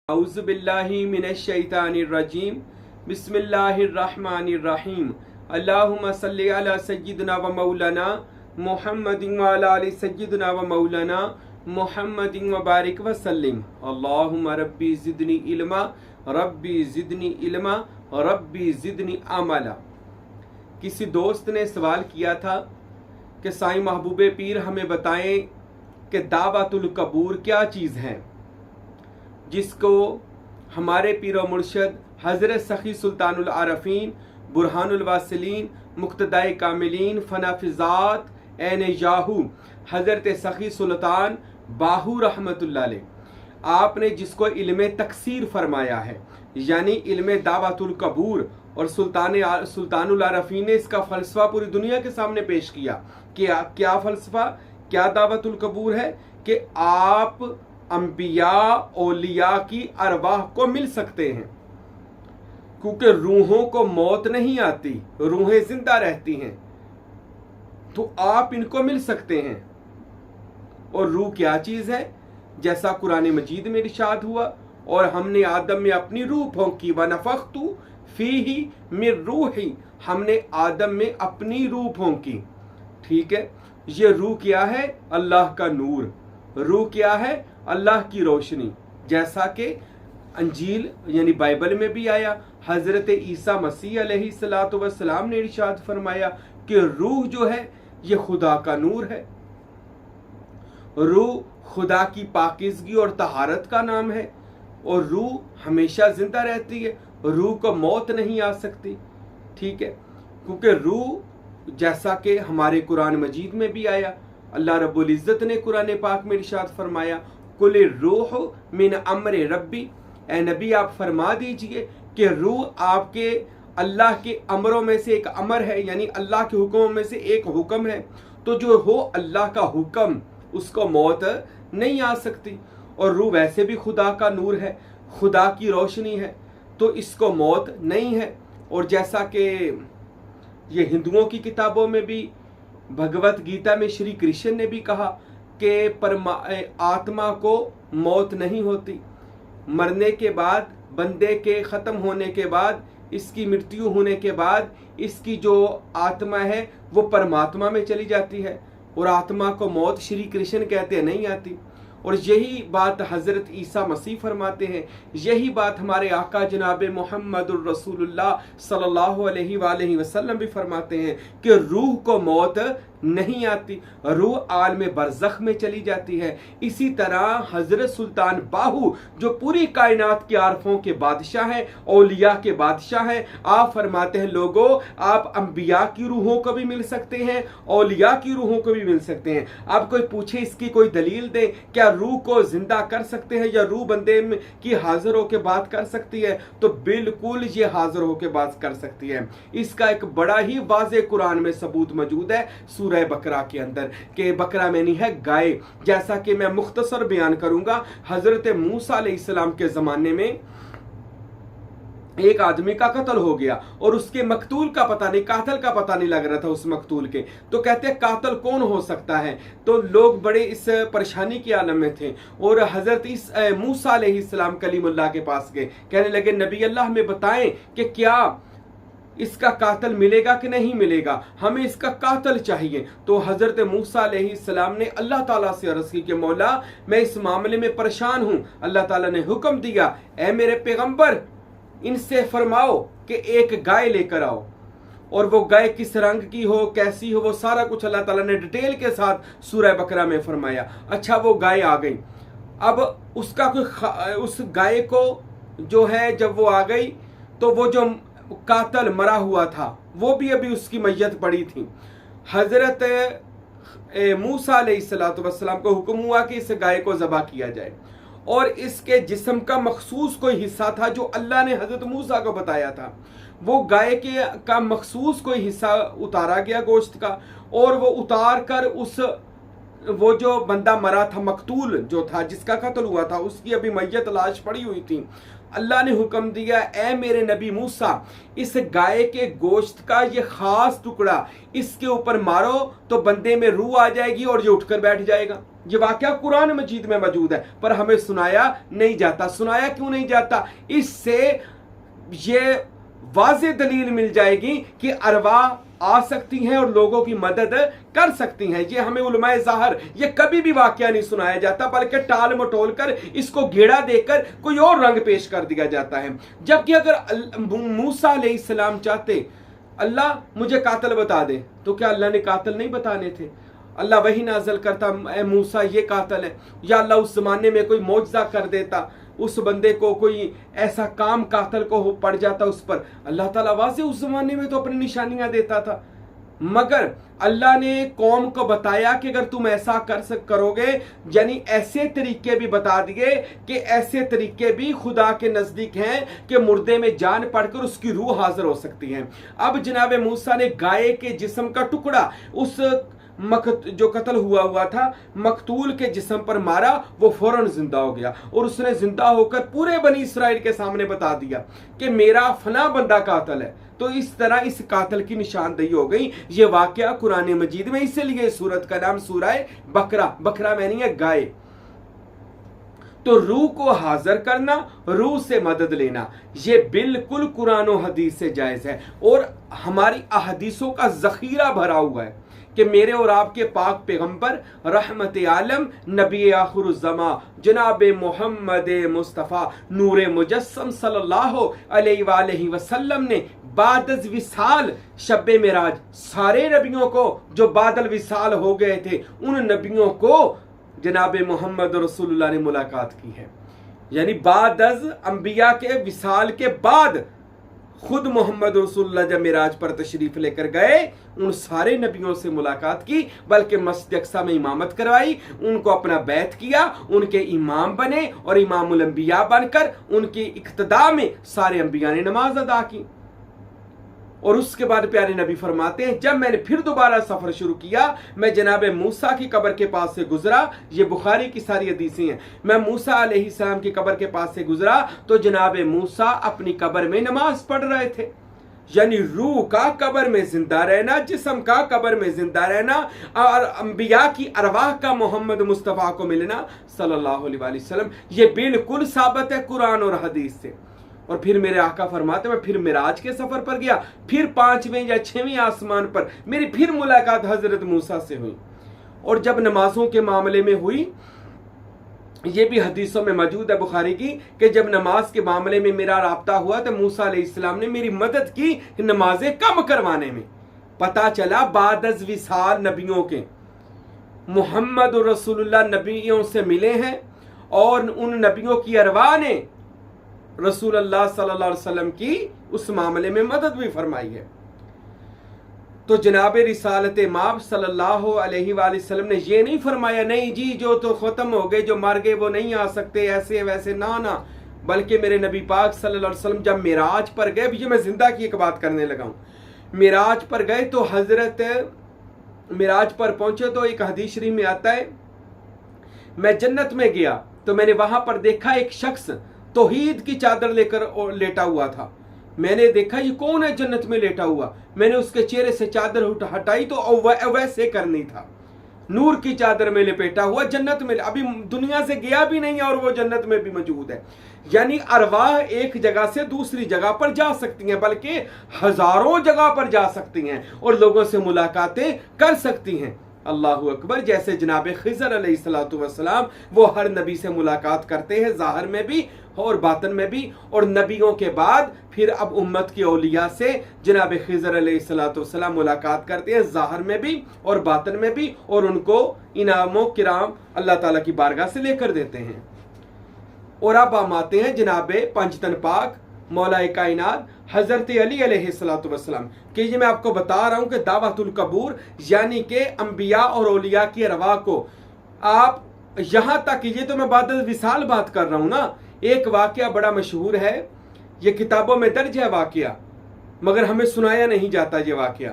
औज़ुबिल्लाहि मिनश्शैतानिर्रजीम बिस्मिल्लाहिर्रहमानिर्रहीम अल्लाहुम्मा सल्लि अला सय्यिदिना व मौलाना मुहम्मदिन व अला आलि सय्यिदिना व मौलाना मुहम्मदिन व बारिक व सल्लिम। अल्लाहुम्मा रब्बी ज़िदनी इल्मा, रब्बी ज़िदनी इल्मा, रब्बी ज़िदनी अमला। किसी दोस्त ने सवाल किया था कि साईं महबूबे पीर हमें बताएं कि दावतुल कबूर क्या चीज़ है, जिसको हमारे पीर व मुर्शद हज़रत सखी सुल्तानुल आरफीन बुरहानुल वासिलीन मुक्तदाए कामिलीन फनाफिजात ऐन याहू हज़रत सखी सुल्तान बाहू रहमतुल्लाह अलैह आपने जिसको इल्मे तकसीर फरमाया है, यानी इल्मे दावतुल कबूर, और सुल्तानुल आरफीन ने इसका फ़लसफ़ा पूरी दुनिया के सामने पेश किया। क्या फ़लसफ़ा, क्या दावतुल कबूर है कि आप अंबिया औलिया की अरवाह को मिल सकते हैं, क्योंकि रूहों को मौत नहीं आती, रूहें जिंदा रहती हैं, तो आप इनको मिल सकते हैं। और रूह क्या चीज है, जैसा कुरान मजीद में इरशाद हुआ, और हमने आदम में अपनी रूह फूंकी व नफख्तु फीही मिन रूही, हमने आदम में अपनी रूह फूंकी। ठीक है, ये रूह क्या है? अल्लाह का नूर। रूह क्या है? अल्लाह की रोशनी। जैसा कि अंजील यानी बाइबल में भी आया, हजरत ईसा मसीह अलैहिस्सलातु वस्सलाम ने इरशाद फरमाया कि रूह जो है ये खुदा का नूर है। रूह खुदा की पाकीज़गी और तहारत का नाम है, और रूह हमेशा जिंदा रहती है, रूह को मौत नहीं आ सकती। ठीक है, क्योंकि रूह जैसा कि हमारे कुरान मजीद में भी आया, अल्लाह रब्बुल इज़्ज़त ने कुरान पाक में इरशाद फरमाया, कुल रूह मिन अम्र रब्बी, ए नबी आप फरमा दीजिए कि रूह आपके अल्लाह के अमरों में से एक अमर है, यानी अल्लाह के हुक्मों में से एक हुक्म है। तो जो हो अल्लाह का हुक्म, उसको मौत नहीं आ सकती। और रूह वैसे भी खुदा का नूर है, खुदा की रोशनी है, तो इसको मौत नहीं है। और जैसा कि ये हिंदुओं की किताबों में भी, भगवत गीता में श्री कृष्ण ने भी कहा कि आत्मा को मौत नहीं होती, मरने के बाद, बंदे के ख़त्म होने के बाद, इसकी मृत्यु होने के बाद इसकी जो आत्मा है वो परमात्मा में चली जाती है, और आत्मा को मौत श्री कृष्ण कहते हैं नहीं आती। और यही बात हज़रत ईसा मसीह फरमाते हैं, यही बात हमारे आका जनाब मोहम्मदुर रसूलुल्लाह सल्लल्लाहु अलैहि वसल्लम भी फरमाते हैं कि रूह को मौत नहीं आती, रूह आलम बरज़ख में चली जाती है। इसी तरह हज़रत सुल्तान बाहू जो पूरी कायनात के आरफों के बादशाह हैं, औलिया के बादशाह हैं, आप फरमाते हैं लोगों आप अंबिया की रूहों को भी मिल सकते हैं, औलिया की रूहों को भी मिल सकते हैं। आप कोई पूछे इसकी कोई दलील दे, क्या रूह को जिंदा कर सकते हैं, या रूह बंदे की हाजिर होकर बात कर सकती है? तो बिल्कुल ये हाजिर होकर बात कर सकती है। इसका एक बड़ा ही वाज़े कुरान में सबूत मौजूद है सूरह बकरा के अंदर, कि बकरा में नहीं है गाय। जैसा कि मैं मुख्तसर बयान करूंगा, हजरत मूसा अलैहिस्सलाम के जमाने में एक आदमी का कत्ल हो गया, और उसके मकतूल का पता नहीं, कातिल का पता नहीं लग रहा था उस मकतूल के। तो कहते हैं कातिल कौन हो सकता है? तो लोग बड़े इस परेशानी के आलम में थे, और हजरत मूसा अलैहिस्सलाम कलीमुल्लाह के पास गए, कहने लगे नबी अल्लाह हमें बताएं कि क्या इसका कातिल मिलेगा कि नहीं मिलेगा, हमें इसका कातिल चाहिए। तो हजरत मूसा अलैहिस्सलाम ने अल्लाह ताला से अर्ज की कि मौला मैं इस मामले में परेशान हूं। अल्लाह ताला ने हुक्म दिया, ए मेरे पैगंबर इनसे फरमाओ कि एक गाय लेकर आओ, और वो गाय किस रंग की हो, कैसी हो, वो सारा कुछ अल्लाह ताला ने डिटेल के साथ सूरह बकरा में फरमाया। अच्छा, वो गाय आ गई। अब उसका उस गाय को जो है जब वो आ गई, तो वो जो कातल मरा हुआ था वो भी अभी उसकी मैयत पड़ी थी। हजरत मूसा अलैहिस्सलातु वस्सलाम को हुक्म हुआ कि इस गाय को ज़बह किया जाए, और इसके जिस्म का मखसूस कोई हिस्सा था जो अल्लाह ने हजरत मूसा को बताया था। वो गाय का मखसूस कोई हिस्सा उतारा गया गोश्त का, और वो उतार कर वो जो बंदा मरा था, मकतूल जो था, जिसका कत्ल हुआ था, उसकी अभी मैयत लाश पड़ी हुई थी। अल्लाह ने हुक्म दिया, ए मेरे नबी मूसा, इस गाय के गोश्त का ये खास टुकड़ा इसके ऊपर मारो तो बंदे में रूह आ जाएगी और ये उठकर बैठ जाएगा। ये वाकया कुरान मजीद में मौजूद है, पर हमें सुनाया नहीं जाता। सुनाया क्यों नहीं जाता? इससे ये वाज़े दलील मिल जाएगी कि अरवाह आ सकती हैं और लोगों की मदद कर सकती हैं। ये हमें उलमाए ज़ाहर ये कभी भी वाकया नहीं सुनाया जाता, बल्कि टाल मटोल कर इसको घेरा देकर कोई और रंग पेश कर दिया जाता है। जबकि अगर मूसा अलैहिस्सलाम चाहते अल्लाह मुझे कातिल बता दे, तो क्या अल्लाह ने कातिल नहीं बताने थे? अल्लाह वही नाजल करता, ए मूसा ये कातिल है, या अल्लाह उस जमाने में कोई मौजज़ा कर देता, उस बंदे को कोई ऐसा काम कातिल को पड़ जाता उस पर। अल्लाह ताला वाज़े उस जमाने में तो अपनी निशानियां देता था, मगर अल्लाह ने कौम को बताया कि अगर तुम ऐसा करोगे, यानी ऐसे तरीके भी बता दिए कि ऐसे तरीके भी खुदा के नजदीक हैं कि मुर्दे में जान पड़कर उसकी रूह हाजिर हो सकती है। अब जनाब मूसा ने गाय के जिस्म का टुकड़ा उस जो कत्ल हुआ था मकतूल के जिस्म पर मारा, वो फौरन जिंदा हो गया और उसने जिंदा होकर पूरे बनी इसराइल के सामने बता दिया कि मेरा फला बंदा कातिल है। तो इस तरह इस कातिल की निशानदेही हो गई। ये वाकया कुरान मजीद में, इसलिए सूरत का नाम सूरह बकरा, बकरा मैंने है गाय। तो रूह को हाजिर करना, रूह से मदद लेना, ये बिल्कुल कुरान और हदीस से जायज है और हमारी अहदीसों का जखीरा भरा हुआ है कि मेरे और आपके पाक पैगंबर रहमत आलम नबी आखिरुज़्ज़मा जनाब मोहम्मद मुस्तफ़ा नूर मुजस्सम सल्लल्लाहु अलैहि वसल्लम ने बादल विसाल शब मेराज सारे नबियों को जो बादल विसाल हो गए थे उन नबियों को जनाब मोहम्मद रसूलुल्लाह ने मुलाकात की है। यानी बादल अंबिया के विसाल के बाद खुद मोहम्मद रसूलुल्लाह जब मिराज पर तशरीफ लेकर गए, उन सारे नबियों से मुलाकात की, बल्कि मस्जिद अक्सा में इमामत करवाई, उनको अपना बैत किया, उनके इमाम बने और इमामुल अंबिया बनकर उनकी इक्तदा में सारे अंबिया ने नमाज अदा की। और उसके बाद प्यारे नबी फरमाते हैं, जब मैंने फिर दोबारा सफर शुरू किया, मैं जनाब मूसा की कब्र के पास से गुजरा। ये बुखारी की सारी हदीसें हैं। मैं मूसा अलैहिस्सलाम की कब्र के पास से गुजरा तो जनाब मूसा अपनी कब्र में नमाज पढ़ रहे थे। यानी रूह का कब्र में जिंदा रहना, जिस्म का कब्र में जिंदा रहना और अंबिया की अरवाह का मोहम्मद मुस्तफ़ा को मिलना सल्लल्लाहु अलैहि वसल्लम, ये बिल्कुल साबित है कुरान और हदीस से। और फिर मेरे आका फरमाते, मैं फिर मिराज के सफर पर गया, फिर 5वें या 6वें आसमान पर मेरी फिर मुलाकात हजरत मूसा से हुई। और जब नमाजों के मामले में हुई, ये भी हदीसों में मौजूद है बुखारी की, कि जब नमाज के मामले में मेरा राब्ता हुआ तो मूसा अलैहिस्सलाम ने मेरी मदद की नमाजें कम करवाने में। पता चला बादज़ विसाल नबियों के मोहम्मद रसूलुल्लाह नबियों से मिले हैं और उन नबियों की अरवाह ने रसूलुल्लाह सल्लल्लाहु अलैहि वसल्लम की उस मामले में मदद भी फरमाई है। तो जनाब रिसालत माब सल्लल्लाहु अलैहि वसल्लम ने ये नहीं फरमाया, नहीं जी जो तो खत्म हो गए, जो मर गए वो नहीं आ सकते, ऐसे वैसे, ना ना, बल्कि मेरे नबी पाक सल्लल्लाहु अलैहि वसल्लम जब मिराज पर गए, ये मैं जिंदा की एक बात करने लगा हूँ, मिराज पर गए तो हजरत मिराज पर पहुंचे तो एक हदीस शरीफ में आता है, मैं जन्नत में गया तो मैंने वहां पर देखा एक शख्स तौहीद की चादर लेकर लेटा हुआ था। मैंने देखा ये कौन है जन्नत में लेटा हुआ, मैंने उसके चेहरे से चादर हटाई तो वैसे करनी था, नूर की चादर में लपेटा हुआ जन्नत में, अभी दुनिया से गया भी नहीं है और वो जन्नत में भी मौजूद है। यानी अरवाह एक जगह से दूसरी जगह पर जा सकती हैं, बल्कि हजारों जगह पर जा सकती हैं और लोगों से मुलाकातें कर सकती हैं। अल्लाहु अकबर। जैसे जनाब खिज़र अलैहिस्सलातु वस्सलाम वो हर नबी से मुलाकात करते हैं, ज़ाहिर में भी और बातन में भी, और नबियों के बाद फिर अब उम्मत की औलिया से जनाब खिज़र अलैहिस्सलातु वस्सलाम मुलाकात करते हैं, ज़ाहिर में भी और बातन में भी, और उनको इनामों किराम अल्लाह ताला की बारगाह से लेकर देते हैं। और अब हम आते हैं जनाब पंचतन पाक मौलाए कायनात हजरत अली अलैहिस्सलातु वस्सलाम कि ये मैं आपको बता रहा हूं कि दावतुल कबूर यानी कि अंबिया और औलिया की अरवाह को आप यहां तक, ये तो मैं बादल विसाल बात कर रहा हूं ना, एक वाकया बड़ा मशहूर है, ये किताबों में दर्ज है वाकया, मगर हमें सुनाया नहीं जाता ये वाकया,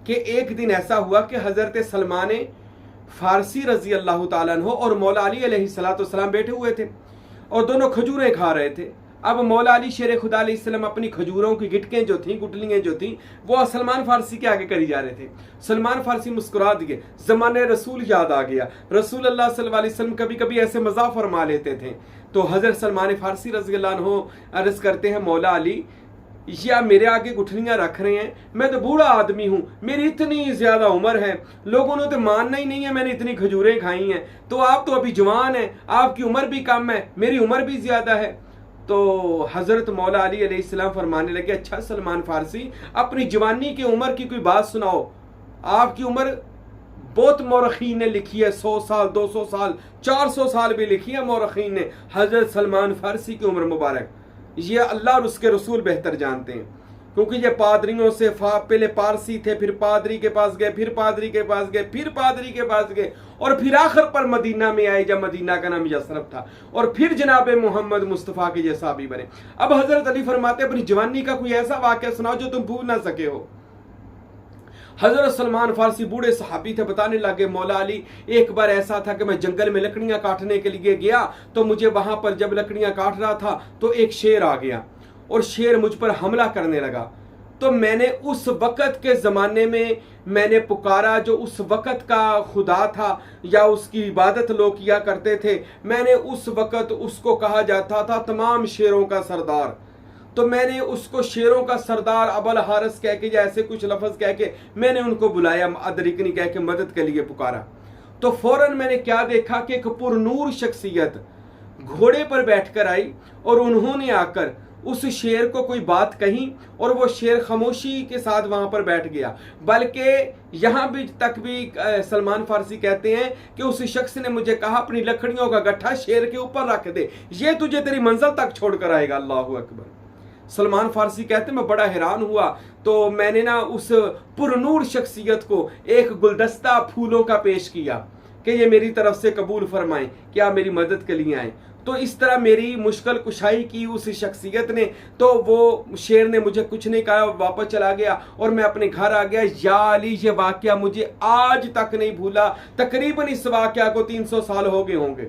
कि एक दिन ऐसा हुआ कि हजरत सलमान फारसी रजी अल्लाह ताला अन्हु और मौला अली अलैहिस्सलातु वस्सलाम बैठे हुए थे और दोनों खजूरें खा रहे थे। अब मौला अली शेर खुदा अलैहिस्सलाम अपनी खजूरों की गिटकें जो थी, गुटलियाँ जो थी, वो सलमान फारसी के आगे करी जा रहे थे। सलमान फारसी मुस्कुरा दिए, ज़माने रसूल याद आ गया। रसूल अल्लाह सल्लल्लाहु अलैहि वसल्लम कभी कभी ऐसे मज़ाक फरमा लेते थे। तो हज़रत सलमान फारसी रज़ियल्लाहु अन्हु अर्ज़ करते हैं, मौला अली या मेरे आगे गुठलियाँ रख रहे हैं, मैं तो बूढ़ा आदमी हूँ, मेरी इतनी ज़्यादा उम्र है, लोगों ने तो मानना ही नहीं है मैंने इतनी खजूरें खाई हैं, तो आप तो अभी जवान हैं, आपकी उम्र भी कम है, मेरी उम्र भी ज़्यादा है। तो हज़रत मौला अली अलैहिस्सलाम फरमाने लगे, अच्छा सलमान फारसी, अपनी जवानी की उम्र की कोई बात सुनाओ। आपकी उम्र बहुत मौरखीन ने लिखी है, 100 साल, 200 साल, 400 साल भी लिखी है मौरखीन ने। हज़रत सलमान फारसी की उम्र मुबारक ये अल्लाह और उसके रसूल बेहतर जानते हैं, क्योंकि ये पादरियों से पहले पारसी थे, फिर पादरी के पास गए, फिर पादरी के पास गए, फिर पादरी के पास गए, और फिर आखिर पर मदीना में आए, जब मदीना का नाम यसरफ था, और फिर जनाब मोहम्मद मुस्तफ़ा के जैसा भी बने। अब हज़रत अली फरमाते अपनी जवानी का कोई ऐसा वाक़या सुनाओ जो तुम भूल ना सके हो। हज़रत सलमान फारसी बूढ़े सहाबी थे, बताने लगे, मौला अली एक बार ऐसा था कि मैं जंगल में लकड़ियाँ काटने के लिए गया, तो मुझे वहाँ पर जब लकड़ियाँ काट रहा था तो एक शेर आ गया और शेर मुझ पर हमला करने लगा। तो मैंने उस वक़्त के ज़माने में मैंने पुकारा, जो उस वक़्त का खुदा था या उसकी इबादत लोग किया करते थे, मैंने उस वक़्त उसको कहा जाता था तमाम शेरों का सरदार। तो मैंने उसको शेरों का सरदार अबल हारिस कह के या ऐसे कुछ लफ्ज़ कह के मैंने उनको बुलाया, अदरिकनी कह के मदद के लिए पुकारा। तो फौरन मैंने क्या देखा कि एक पुरनूर शख्सियत घोड़े पर बैठकर आई और उन्होंने आकर उस शेर को कोई बात कही और वो शेर खामोशी के साथ वहां पर बैठ गया। बल्कि यहाँ भी तक भी सलमान फारसी कहते हैं कि उस शख्स ने मुझे कहा, अपनी लकड़ियों का गट्ठा शेर के ऊपर रख दे, ये तुझे तेरी मंजिल तक छोड़ कर आएगा। अल्लाहु अकबर। सलमान फारसी कहते मैं बड़ा हैरान हुआ, तो मैंने ना उस पुरनूर शख्सियत को एक गुलदस्ता फूलों का पेश किया कि ये मेरी तरफ से कबूल फरमाएं, क्या मेरी मदद के लिए आए। तो इस तरह मेरी मुश्किल कुशाई की उस शख्सियत ने। तो वो शेर ने मुझे कुछ नहीं कहा, वापस चला गया और मैं अपने घर आ गया। या अली ये वाकया मुझे आज तक नहीं भूला, तकरीबन इस वाकया को 300 साल हो गए होंगे।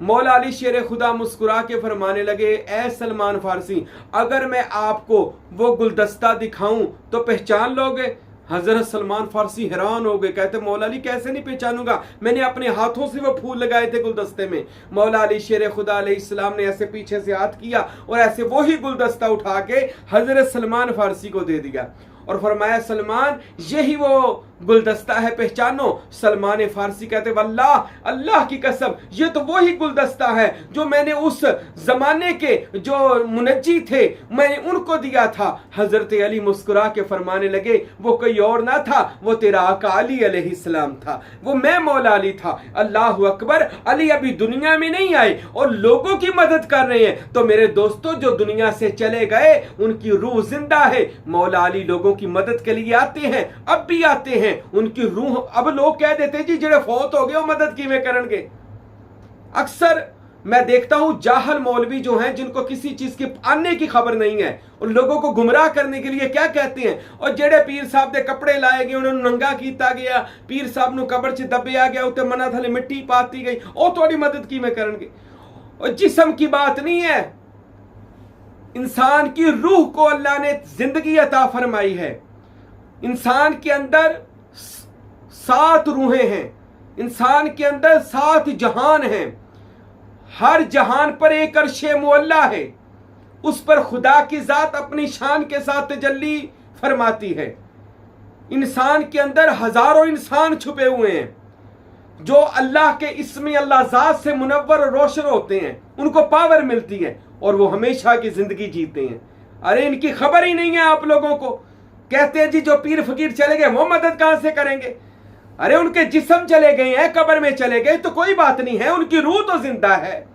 मौला अली शेर खुदा मुस्कुरा के फरमाने लगे, ए सलमान फारसी, अगर मैं आपको वो गुलदस्ता दिखाऊं तो पहचान लोगे? हजरत सलमान फारसी हैरान हो गए, कहते मौला अली कैसे नहीं पहचानूंगा, मैंने अपने हाथों से वो फूल लगाए थे गुलदस्ते में। मौला अली शेर खुदा अलैहिस्सलाम ने ऐसे पीछे से हाथ किया और ऐसे वही गुलदस्ता उठा के हजरत सलमान फारसी को दे दिया और फरमाया, सलमान यही वो गुलदस्ता है, पहचानो। सलमान फारसी कहते वल्लाह, अल्लाह की कसम, ये तो वही गुलदस्ता है जो मैंने उस जमाने के जो मुनज्जी थे मैंने उनको दिया था। हजरत अली मुस्कुरा के फरमाने लगे, वो कोई और ना था, वो तेरा आका अली अलैहिस्सलाम था, वो मैं मौला अली था। अल्लाह अकबर। अली अभी दुनिया में नहीं आए और लोगों की मदद कर रहे हैं। तो मेरे दोस्तों, जो दुनिया से चले गए उनकी रूह जिंदा है। मौला अली लोगों की मदद के लिए आते हैं, अब भी आते हैं, उनकी रूह। अब लोग कह देते जी जेड़े फौत हो गए वो मदद किवें करनगे। अक्सर मैं देखता हूं जाहल मौलवी जो हैं, जिनको किसी चीज के आने की खबर नहीं है, उन लोगों को गुमराह करने के लिए क्या कहते हैं, और जेड़े पीर साहब दे कपड़े लाए गए, उन्होंने नंगा किया गया, पीर साहब नु कब्र च दबिया गया, उत्ते मना थले मिट्टी पाती गई, और थोड़ी मदद किवें करनगे। और जिस्म की बात नहीं है, इंसान की रूह को अल्लाह ने जिंदगी अता फरमाई है। इंसान के अंदर 7 रूहें हैं, इंसान के अंदर 7 जहान हैं। हर जहान पर एक अर्शे मुअल्ला है, उस पर खुदा की जात अपनी शान के साथ तजल्ली फरमाती है। इंसान के अंदर हजारों इंसान छुपे हुए हैं जो अल्लाह के इस्म अल्लाह जात से मुनव्वर और रोशन होते हैं, उनको पावर मिलती है और वो हमेशा की जिंदगी जीते हैं। अरे इनकी खबर ही नहीं है आप लोगों को। कहते हैं जी जो पीर फकीर चले गए वो मदद कहां से करेंगे। अरे उनके जिस्म चले गए हैं, कब्र में चले गए तो कोई बात नहीं है, उनकी रूह तो जिंदा है।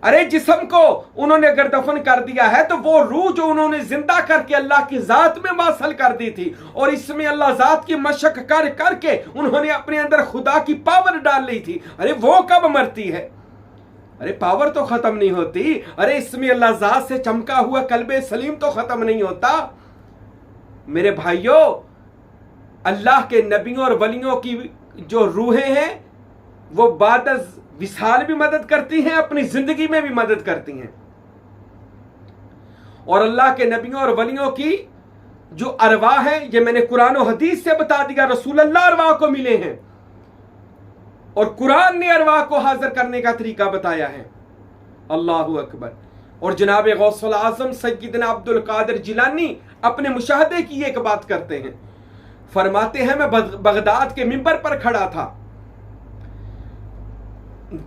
अरे जिस्म को उन्होंने अगर दफन कर दिया है तो वो रूह जो उन्होंने जिंदा करके अल्लाह की जात में वासल कर दी थी और इसमें अल्लाह जात की मशक कर करके उन्होंने अपने अंदर खुदा की पावर डाल ली थी, अरे वो कब मरती है? अरे पावर तो खत्म नहीं होती। अरे इसमें अल्लाह जात से चमका हुआ कल्बे सलीम तो खत्म नहीं होता। मेरे भाइयों, अल्लाह के नबियों और वलियों की जो रूहें हैं वो बाद विसाल भी मदद करती हैं, अपनी जिंदगी में भी मदद करती हैं। और अल्लाह के नबियों और वलियों की जो अरवाह है, ये मैंने कुरान और हदीस से बता दिया, रसूल अल्लाह अरवाह को मिले हैं और कुरान ने अरवाह को हाजिर करने का तरीका बताया है। अल्लाहु अकबर। और जनाब गौसुल आजम सैयदना अब्दुल कादिर जिलानी अपने मुशाहदे की एक बात करते हैं, फरमाते हैं मैं बगदाद के मिंबर पर खड़ा था,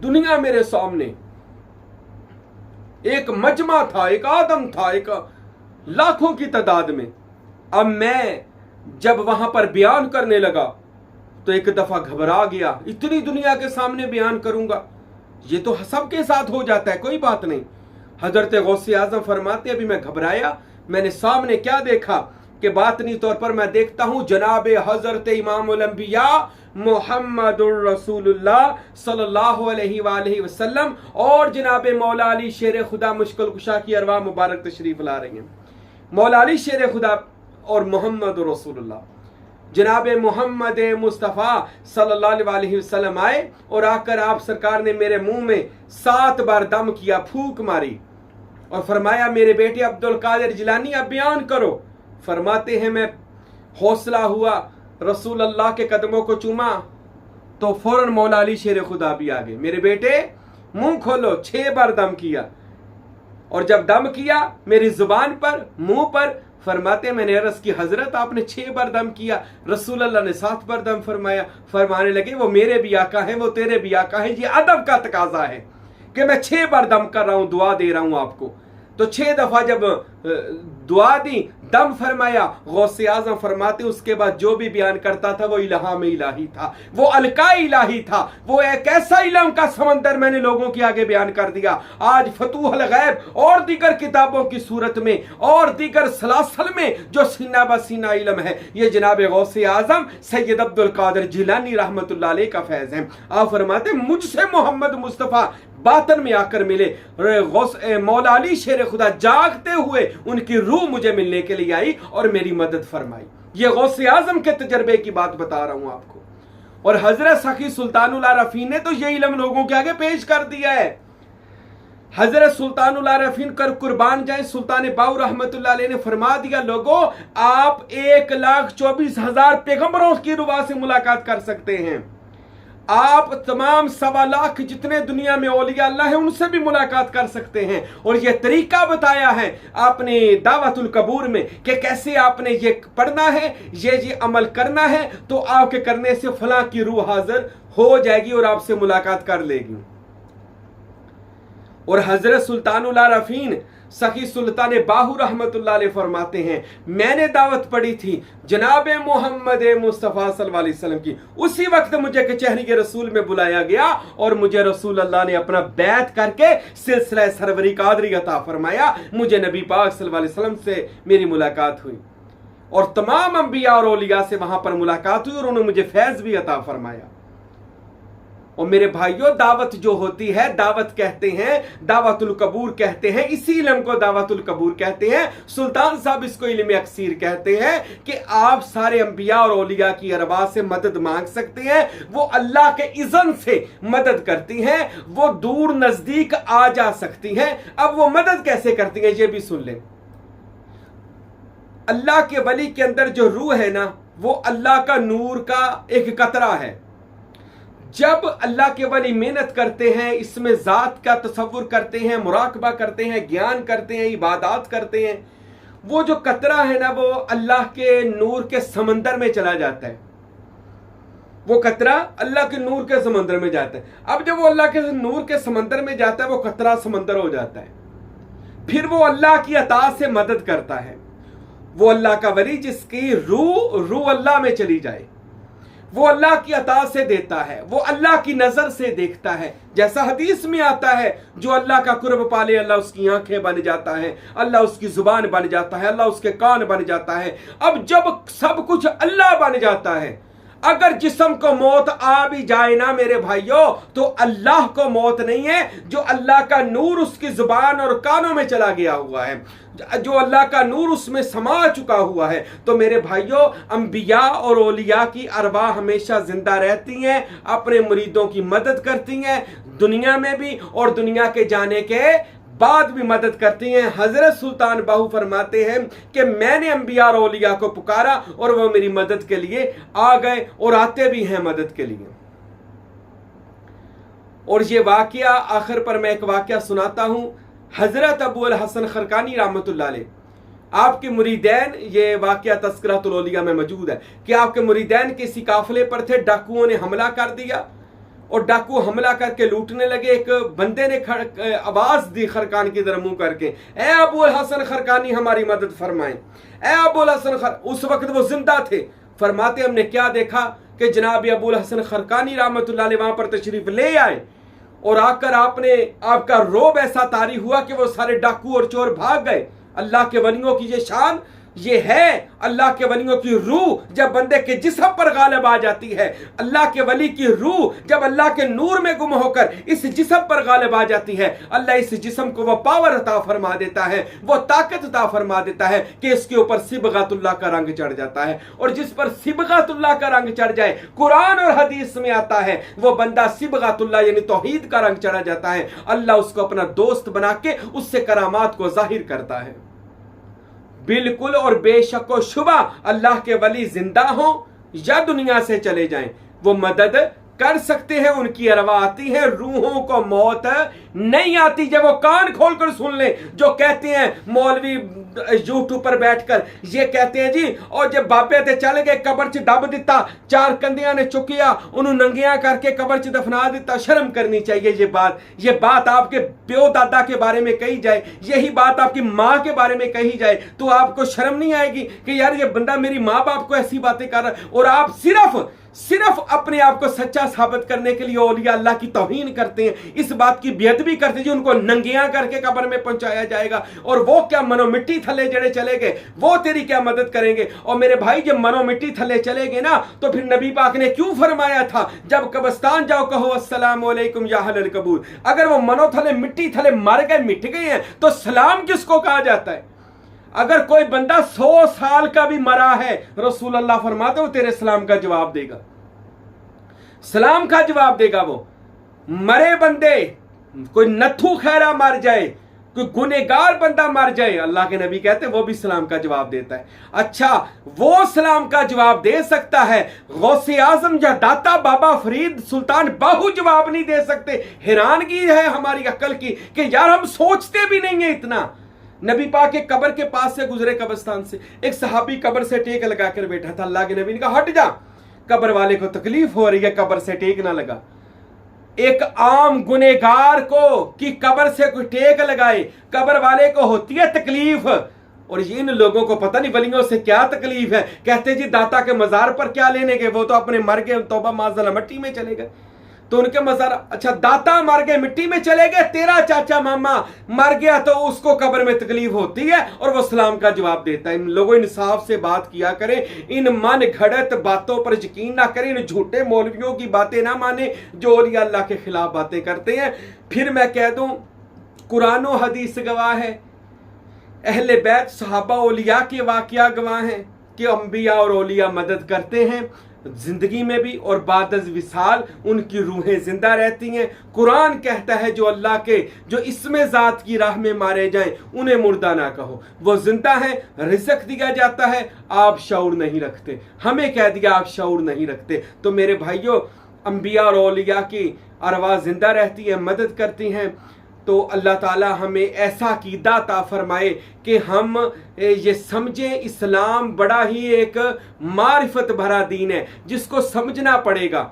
दुनिया मेरे सामने, एक मजमा था, एक आदम था, एक लाखों की तादाद में। अब मैं जब वहां पर बयान करने लगा तो एक दफा घबरा गया, इतनी दुनिया के सामने बयान करूंगा, ये तो सबके साथ हो जाता है, कोई बात नहीं। हजरत गौसे आजम फरमाते अभी मैं घबराया, मैंने सामने क्या देखा कि बातनी तौर पर मैं देखता हूं जनाब हजरत इमामुल अंबिया मुहम्मदुर रसूलुल्लाह सल्लल्लाहु अलैहि वसल्लम और जनाब मौला अली शेर खुदा मुश्किल कुशा की अरवाह मुबारक तशरीफ ला रही हैं। मौला अली शेर खुदा और मोहम्मद रसूलुल्लाह जनाब मोहम्मद मुस्तफ़ा सल्लल्लाहु अलैहि वसल्लम आए और आकर आप सरकार ने मेरे मुंह में 7 बार दम किया, फूंक मारी और फरमाया मेरे बेटे अब्दुल कादिर जिलानी अब बयान करो। फरमाते हैं मैं हौसला हुआ, रसूल अल्लाह के कदमों को चूमा तो फौरन मौला अली शेर खुदा भी आ गए, मेरे बेटे मुंह खोलो। 6 बार दम किया और जब दम किया मेरी जुबान पर, मुंह पर, फरमाते मैंने अर्ज की हजरत आपने 6 बार दम किया, रसूल अल्लाह ने 7 बार दम फरमाया। फरमाने लगे वो मेरे भी आका है, वो तेरे भी आका है, ये अदब का तकाजा है कि मैं 6 बार दम कर रहा हूं, दुआ दे रहा हूं आपको। तो 6 दफा जब दुआ दी, दम फरमाया, गौसे आजम फरमाते उसके बाद जो भी बयान करता था वो इल्हाम इलाही था, वो अलका इलाही था, वो एक ऐसा इल्म का समंदर मैंने लोगों के आगे बयान कर दिया। आज फतूहुल गैब और दीगर किताबों की सूरत में और दीगर सलासल में जो सीना ब सीना इल्म है, ये जनाब गौसे आजम सैयद अब्दुल कादिर जिलानी रहमतुल्लाह अलैह का फैज है। आप फरमाते मुझसे मोहम्मद मुस्तफ़ा बातन में आकर मिले, मौला अली शेर खुदा जागते हुए उनकी रूह मुझे मिलने के लिए आई और मेरी मदद फरमाई। ये गौसे आजम के तजर्बे की बात बता रहा हूं आपको। और हजरत सखी सुल्तानुल आरफीन ने तो ये इल्म लोगों के आगे पेश कर दिया है। हजरत सुल्तानुल आरफीन कर कुर्बान जाए सुल्तान बाऊ रहमतुल्लाह अलैह ने फरमा दिया, लोगों आप 1,24,000 पैगंबरों की रुबा से मुलाकात कर सकते हैं, आप तमाम 1.25 लाख जितने दुनिया में औलिया अल्लाह है उनसे भी मुलाकात कर सकते हैं। और ये तरीका बताया है आपने दावतुल कबूर में कि कैसे आपने ये पढ़ना है, ये अमल करना है तो आपके करने से फलां की रूह हाजिर हो जाएगी और आपसे मुलाकात कर लेगी। और हजरत सुल्तानुल आरफीन सखी सुल्तान बाहू रहमतुल्लाह अलैह फरमाते हैं मैंने दावत पढ़ी थी जनाब मोहम्मद मुस्तफ़ा सल्लल्लाहु अलैहि वसल्लम की, उसी वक्त मुझे कचहरी के रसूल में बुलाया गया और मुझे रसूल अल्लाह ने अपना बैत करके सिलसिला सरवरी कादरी अता फरमाया। मुझे नबी पाक सल्लल्लाहु अलैहि वसल्लम से मेरी मुलाकात हुई और तमाम अंबिया और औलिया से वहां पर मुलाकात हुई और उन्होंने मुझे फैज भी अता फरमाया। और मेरे भाइयों दावत जो होती है, दावत कहते हैं, दावतुल कबूर कहते हैं, इसी इल्म को दावतुल कबूर कहते हैं। सुल्तान साहब इसको इल्म अक्सीर कहते हैं कि आप सारे अंबिया और औलिया की अरवाह से मदद मांग सकते हैं, वो अल्लाह के इज़्न से मदद करती हैं, वो दूर नजदीक आ जा सकती हैं। अब वो मदद कैसे करती हैं ये भी सुन लें। अल्लाह के वली के अंदर जो रूह है ना, वो अल्लाह का नूर का एक कतरा है। जब अल्लाह के वली मेहनत करते हैं, इसमें ज़ात का तसव्वुर करते हैं, मुराकबा करते हैं, ज्ञान करते हैं, इबादत करते हैं, वो जो कतरा है ना वो अल्लाह के नूर के समंदर में चला जाता है। वो कतरा अल्लाह के नूर के समंदर में जाता है। अब जब वो अल्लाह के नूर के समंदर में जाता है वो कतरा समंदर हो जाता है। फिर वो अल्लाह की अताअत से मदद करता है। वो अल्लाह का वली जिसकी रूह अल्लाह में चली जाए, वो अल्लाह की अता से देता है, वो अल्लाह की नजर से देखता है। जैसा हदीस में आता है जो अल्लाह का कुर्ब पाले अल्लाह उसकी आंखें बन जाता है, अल्लाह उसकी जुबान बन जाता है, अल्लाह उसके कान बन जाता है। अब जब सब कुछ अल्लाह बन जाता है, अगर जिस्म को मौत आ भी जाए ना मेरे भाइयों तो अल्लाह को मौत नहीं है। जो अल्लाह का नूर उसकी जुबान और कानों में चला गया हुआ है, जो अल्लाह का नूर उसमें समा चुका हुआ है, तो मेरे भाइयों अंबिया और औलिया की अरवाह हमेशा जिंदा रहती हैं, अपने मुरीदों की मदद करती हैं दुनिया में भी और दुनिया के जाने के बाद भी मदद करती हैं। हजरत सुल्तान बाहू फरमाते हैं कि मैंने अंबिया और औलिया को पुकारा और वो मेरी मदद के लिए आ गए और आते भी हैं मदद के लिए। और ये वाकया आखिर पर मैं एक वाकया सुनाता हूं। हजरत अबू अल हसन खरकानी रहमतुल्लाह अलैह, आपके मुरीदैन, ये वाकया तस्करातुल औलिया में मौजूद है कि आपके मुरीदैन किसी काफिले पर थे, डाकुओं ने हमला कर दिया और डाकू हमला करके लूटने लगे। एक बंदे ने आवाज दी खरकान की तरफ मुंह करके, ए अबू अल हसन खरकानी हमारी मदद फरमाएं। ए अबू अल हसन उस वक्त वो जिंदा थे। फरमाते हमने क्या देखा कि जनाब अबू अल हसन खरकानी रहमतुल्लाह अलैह वहां पर तशरीफ ले आए और आकर आपका रोब ऐसा तारी हुआ कि वो सारे डाकू और चोर भाग गए। अल्लाह के वलियों की ये शान ये है। अल्लाह के वलियों की रूह जब बंदे के जिस्म पर गालिब आ जाती है, अल्लाह के वली की रूह जब अल्लाह के नूर में गुम होकर इस जिस्म पर गालिब आ जाती है, अल्लाह इस जिस्म को वो पावर अता फरमा देता है, वो ताकत अता फरमा देता है कि इसके ऊपर सिबगातुल्लाह का रंग चढ़ जाता है। और जिस पर सिबगातुल्लाह का रंग चढ़ जाए, कुरान और हदीस में आता है, वो बंदा सिबगातुल्लाह यानी तौहीद का रंग चढ़ा जाता है। अल्लाह उसको अपना दोस्त बना के उससे करामात को जाहिर करता है। बिल्कुल और बेशक व शुबा अल्लाह के वली जिंदा हो या दुनिया से चले जाएं, वो मदद कर सकते हैं। उनकी अरवा आती है, रूहों को मौत नहीं आती। जब वो कान खोलकर सुन ले जो कहते हैं मौलवी यूट्यूब पर बैठकर, ये कहते हैं जी और जब बापे ते चल गए कबर च डब दिता, चार कंधिया ने चुकिया, उन्होंने नंगिया करके कबर च दफना दिता। शर्म करनी चाहिए। ये बात आपके प्यो दादा के बारे में कही जाए, यही बात आपकी माँ के बारे में कही जाए तो आपको शर्म नहीं आएगी कि यार ये बंदा मेरी माँ बाप को ऐसी बातें कर रहा है। और आप सिर्फ अपने आप को सच्चा साबित करने के लिए औलिया अल्लाह की तौहीन करते हैं, इस बात की बेअदबी करते हैं जी उनको नंगिया करके कब्र में पहुंचाया जाएगा। और वो क्या मनो मिट्टी थले जड़े चले गए, वो तेरी क्या मदद करेंगे। और मेरे भाई जब मनो मिट्टी थले चले गए ना, तो फिर नबी पाक ने क्यों फरमाया था जब कब्रिस्तान जाओ कहो अस्सलामु अलैकुम या अहलल कबूर। अगर वो मनो थले मिट्टी थले मर गए मिट गए हैं तो सलाम किसको कहा जाता है। अगर कोई बंदा 100 साल का भी मरा है, रसूल अल्लाह फरमाते हो तेरे सलाम का जवाब देगा, सलाम का जवाब देगा। वो मरे बंदे, कोई नथू खैरा मर जाए, कोई गुनेगार बंदा मर जाए, अल्लाह के नबी कहते वो भी सलाम का जवाब देता है। अच्छा, वो सलाम का जवाब दे सकता है, गौसे आजम या दाता बाबा फरीद सुल्तान बाहू जवाब नहीं दे सकते। हैरानगी है हमारी अक्ल की कि यार हम सोचते भी नहीं है इतना। नबी पाक के कब्र के पास से गुजरे कब्रिस्तान से, एक सहाबी कब्र से टेक लगाकर बैठा था। अल्लाह के नबी ने कहा हट जा, कब्र वाले को तकलीफ हो रही है, कब्र से टेक ना लगा। एक आम गुनेगार को कि कब्र से कोई टेक लगाए, कब्र वाले को होती है तकलीफ। और ये इन लोगों को पता नहीं वलियों से क्या तकलीफ है। कहते जी दाता के मजार पर क्या लेने गए, वो तो अपने मर गए, तौबा माज़अल्लाह मिट्टी में चले गए, तो उनके मजार। अच्छा, दाता मर गए मिट्टी में चले गए, तेरा चाचा मामा मर गया तो उसको कब्र में तकलीफ होती है और वो सलाम का जवाब देता है। इन लोगों इंसाफ से बात किया करें, इन मन घड़त बातों पर यकीन ना करें, इन झूठे मौलवियों की बातें ना माने जो औलिया अल्लाह के खिलाफ बातें करते हैं। फिर मैं कह दूं, कुरान और हदीस गवाह है, अहले बैत सहाबा औलिया के वाकया गवाह हैं कि अंबिया और औलिया मदद करते हैं जिंदगी में भी और बाद विसाल उनकी रूहें जिंदा रहती हैं। कुरान कहता है जो अल्लाह के जो इसमें जात की राह में मारे जाएं उन्हें मुर्दा ना कहो, वो जिंदा है, रिज़्क दिया जाता है, आप शऊर नहीं रखते। हमें कह दिया आप शऊर नहीं रखते। तो मेरे भाइयों, अंबिया और औलिया की अरवा जिंदा रहती है, मदद करती हैं। तो अल्लाह ताला हमें ऐसा अकीदा अता फरमाए कि हम ये समझें इस्लाम बड़ा ही एक मारिफत भरा दीन है जिसको समझना पड़ेगा।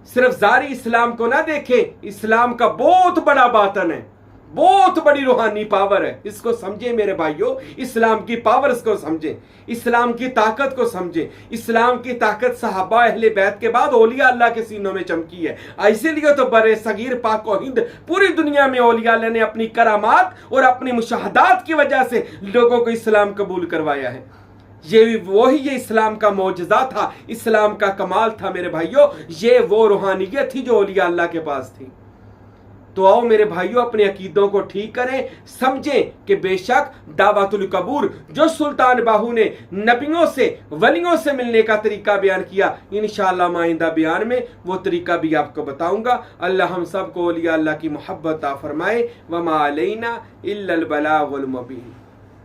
सिर्फ जारी इस्लाम को ना देखें, इस्लाम का बहुत बड़ा बातन है, बहुत बड़ी रूहानी पावर है। इसको समझें मेरे भाइयों, इस्लाम की पावर को समझें, इस्लाम की ताकत को समझें। इस्लाम की ताकत सहाबा अहले बैत के बाद औलिया अल्लाह के सीनों में चमकी है। इसीलिए तो बरे सगीर पाक और हिंद पूरी दुनिया में औलिया अल्लाह ने अपनी करामात और अपनी मुशाहदात की वजह से लोगों को इस्लाम कबूल करवाया है। ये इस्लाम का मौजज़ा था, इस्लाम का कमाल था मेरे भाइयों। ये वो रूहानियत थी जो औलिया अल्लाह के पास थी। तो आओ मेरे भाइयों अपने अकीदों को ठीक करें, समझें कि बेशक दावतुल कबूर जो सुल्तान बाहू ने नबियों से वलियों से मिलने का तरीका बयान किया, इंशाअल्लाह माइंदा बयान में वो तरीका भी आपको बताऊंगा। अल्लाह हम सब को औलिया अल्लाह की मोहब्बत अता फरमाए। वमा अलैना इल्लल बलागुल मुबीन।